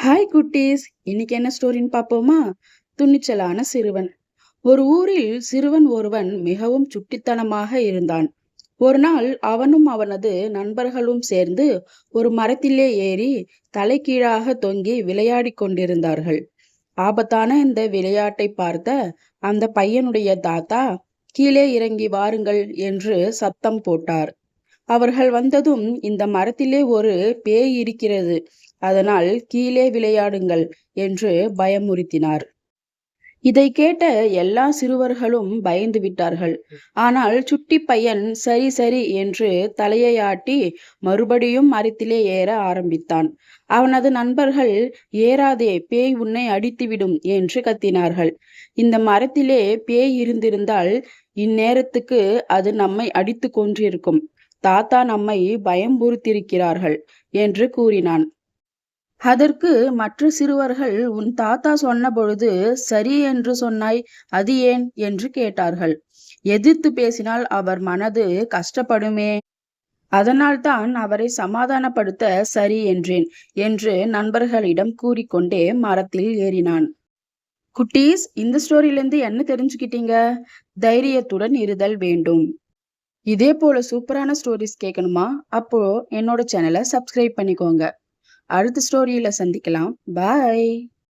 Hi குட்டீஸ், இன்னைக்கு என்ன ஸ்டோரின்னு பார்ப்போமா? துணிச்சலான சிறுவன். ஒரு ஊரில் சிறுவன் ஒருவன் மிகவும் சுட்டித்தனமாக இருந்தான். ஒரு நாள் அவனும் அவனது நண்பர்களும் சேர்ந்து ஒரு மரத்திலே ஏறி தலைகீழாக தொங்கி விளையாடிக் கொண்டிருந்தார்கள். ஆபத்தான இந்த விளையாட்டை பார்த்த அந்த பையனுடைய தாத்தா, கீழே இறங்கி வாருங்கள் என்று சத்தம் போட்டார். அவர்கள் வந்ததும், இந்த மரத்திலே ஒரு பேய் இருக்கிறது, அதனால் கீழே விளையாடுங்கள் என்று பயமுறுத்தினார். இதை கேட்ட எல்லா சிறுவர்களும் பயந்து விட்டார்கள். ஆனால் சுட்டி பையன் சரி சரி என்று தலையை ஆட்டி மறுபடியும் மரத்திலே ஏற ஆரம்பித்தான். அவனது நண்பர்கள், ஏறாதே, பேய் உன்னை அடித்துவிடும் என்று கத்தினார்கள். இந்த மரத்திலே பேய் இருந்திருந்தால் இந்நேரத்துக்கு அது நம்மை அடித்து கொன்றிருக்கும். தாத்தா நம்மை பயம்புறுத்தியிருக்கிறார்கள் என்று கூறினான். அதற்கு மற்ற சிறுவர்கள், உன் தாத்தா சொன்ன பொழுது சரி என்று சொன்னாய், அது ஏன் என்று கேட்டார்கள். எதிர்த்து பேசினால் அவர் மனது கஷ்டப்படுமே, அதனால்தான் அவரை சமாதானப்படுத்த சரி என்றேன் என்று நண்பர்களிடம் கூறிக்கொண்டே மரத்தில் ஏறினான். குட்டீஸ், இந்த ஸ்டோரியிலிருந்து என்ன தெரிஞ்சுக்கிட்டீங்க? தைரியத்துடன் இருதல் வேண்டும். இதே போல சூப்பரான ஸ்டோரிஸ் கேட்கணுமா? அப்போ என்னோட சேனலை சப்ஸ்கிரைப் பண்ணிக்கோங்க. அடுத்த ஸ்டோரியில சந்திக்கலாம். பாய்.